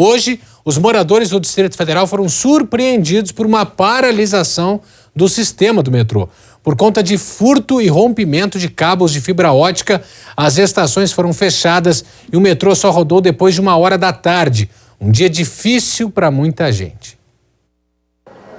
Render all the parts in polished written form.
Hoje, os moradores do Distrito Federal foram surpreendidos por uma paralisação do sistema do metrô. Por conta de furto e rompimento de cabos de fibra ótica, as estações foram fechadas e o metrô só rodou depois de 1h da tarde. Um dia difícil para muita gente.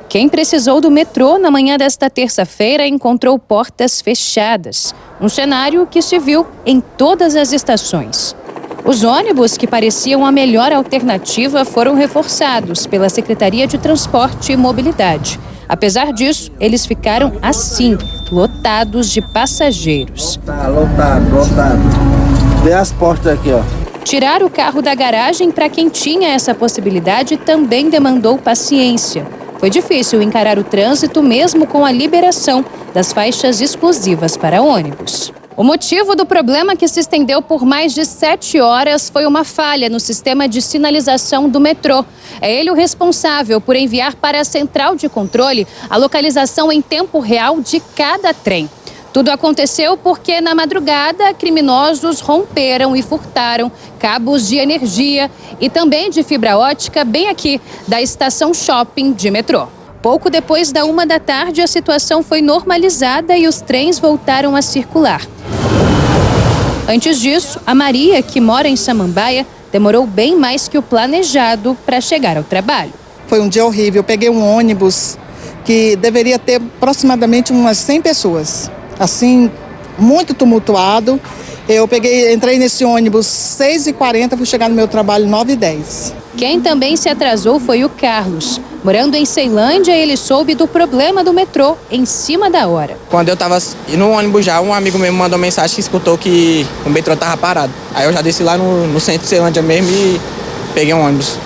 Quem precisou do metrô na manhã desta terça-feira encontrou portas fechadas. Um cenário que se viu em todas as estações. Os ônibus, que pareciam a melhor alternativa, foram reforçados pela Secretaria de Transporte e Mobilidade. Apesar disso, eles ficaram assim, lotados de passageiros. Lotado. Vê as portas aqui, ó. Tirar o carro da garagem para quem tinha essa possibilidade também demandou paciência. Foi difícil encarar o trânsito mesmo com a liberação das faixas exclusivas para ônibus. O motivo do problema, que se estendeu por mais de 7 horas, foi uma falha no sistema de sinalização do metrô. É ele o responsável por enviar para a central de controle a localização em tempo real de cada trem. Tudo aconteceu porque, na madrugada, criminosos romperam e furtaram cabos de energia e também de fibra ótica bem aqui da estação shopping de metrô. Pouco depois da 1h da tarde, a situação foi normalizada e os trens voltaram a circular. Antes disso, a Maria, que mora em Samambaia, demorou bem mais que o planejado para chegar ao trabalho. Foi um dia horrível. Eu peguei um ônibus que deveria ter aproximadamente umas 100 pessoas. Assim, muito tumultuado. Entrei nesse ônibus 6h40, fui chegar no meu trabalho 9h10. Quem também se atrasou foi o Carlos. Morando em Ceilândia, ele soube do problema do metrô em cima da hora. Quando eu estava no ônibus já, um amigo meu mandou mensagem que escutou que o metrô estava parado. Aí eu já desci lá no centro de Ceilândia mesmo e peguei um ônibus.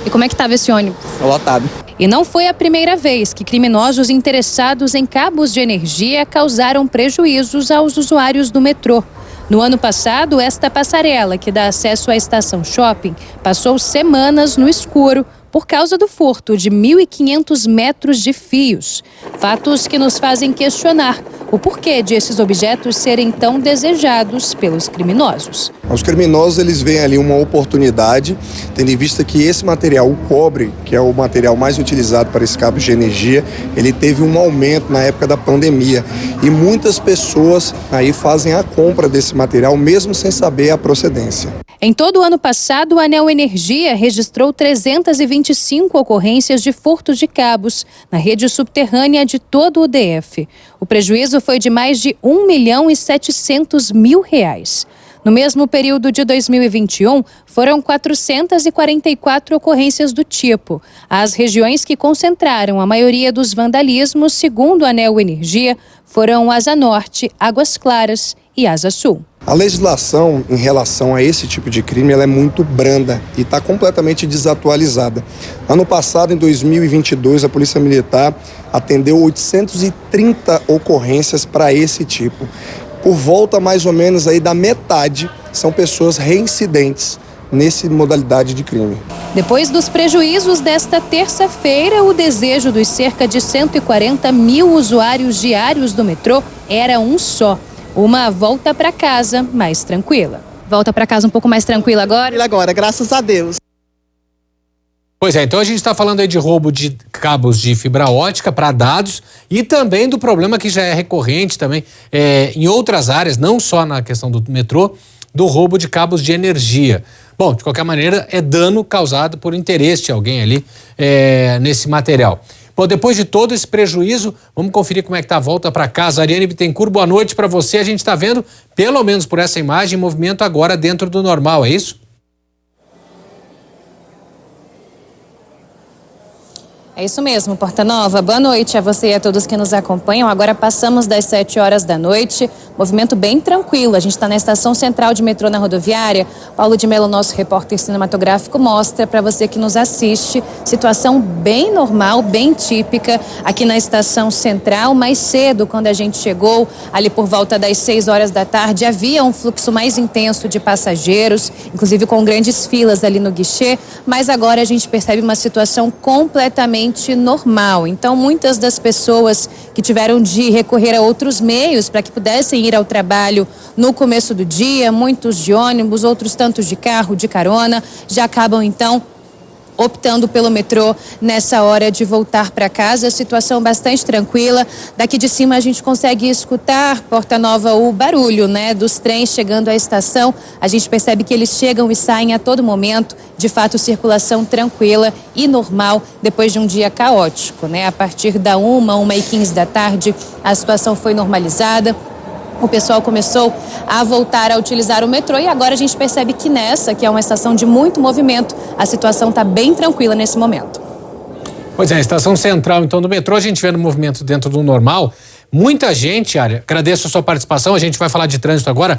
E como é que estava esse ônibus? Lotado. E não foi a primeira vez que criminosos interessados em cabos de energia causaram prejuízos aos usuários do metrô. No ano passado, esta passarela, que dá acesso à estação shopping, passou semanas no escuro por causa do furto de 1.500 metros de fios. Fatos que nos fazem questionar o porquê de esses objetos serem tão desejados pelos criminosos. Os criminosos, eles veem ali uma oportunidade, tendo em vista que esse material, o cobre, que é o material mais utilizado para esse cabo de energia, ele teve um aumento na época da pandemia. E muitas pessoas aí fazem a compra desse material, mesmo sem saber a procedência. Em todo o ano passado, a Neo Energia registrou 325 ocorrências de furtos de cabos na rede subterrânea de todo o DF. O prejuízo foi de mais de R$1.700.000. No mesmo período de 2021, foram 444 ocorrências do tipo. As regiões que concentraram a maioria dos vandalismos, segundo a Neo Energia, foram Asa Norte, Águas Claras e Asa Sul. A legislação em relação a esse tipo de crime ela é muito branda e está completamente desatualizada. Ano passado, em 2022, a Polícia Militar atendeu 830 ocorrências para esse tipo. Por volta mais ou menos aí da metade são pessoas reincidentes nessa modalidade de crime. Depois dos prejuízos desta terça-feira, o desejo dos cerca de 140 mil usuários diários do metrô era um só: uma volta para casa mais tranquila. Volta para casa um pouco mais tranquila agora? Agora, graças a Deus. Pois é, então a gente está falando aí de roubo de cabos de fibra ótica para dados e também do problema que já é recorrente também em outras áreas, não só na questão do metrô, do roubo de cabos de energia. Bom, de qualquer maneira, é dano causado por interesse de alguém ali nesse material. Bom, depois de todo esse prejuízo, vamos conferir como é que está a volta para casa. Ariane Bittencourt, boa noite para você. A gente está vendo, pelo menos por essa imagem, movimento agora dentro do normal, é isso? É isso mesmo, Porta Nova. Boa noite a você e a todos que nos acompanham. Agora passamos das 7 horas da noite. Movimento bem tranquilo. A gente está na estação central de metrô na rodoviária. Paulo de Mello, nosso repórter cinematográfico, mostra para você que nos assiste. Situação bem normal, bem típica aqui na estação central. Mais cedo, quando a gente chegou, ali por volta das 6 horas da tarde, havia um fluxo mais intenso de passageiros, inclusive com grandes filas ali no guichê. Mas agora a gente percebe uma situação completamente normal. Então, muitas das pessoas que tiveram de recorrer a outros meios para que pudessem ir ao trabalho no começo do dia, muitos de ônibus, outros tantos de carro, de carona, já acabam então optando pelo metrô nessa hora de voltar para casa. Situação bastante tranquila. Daqui de cima a gente consegue escutar, Porta Nova, o barulho, né, dos trens chegando à estação. A gente percebe que eles chegam e saem a todo momento. De fato, circulação tranquila e normal depois de um dia caótico, né? A partir da 1h15 da tarde, a situação foi normalizada. O pessoal começou a voltar a utilizar o metrô e agora a gente percebe que nessa, que é uma estação de muito movimento, a situação está bem tranquila nesse momento. Pois é, a estação central, então, do metrô, a gente vê no movimento dentro do normal. Muita gente, Área, agradeço a sua participação, a gente vai falar de trânsito agora.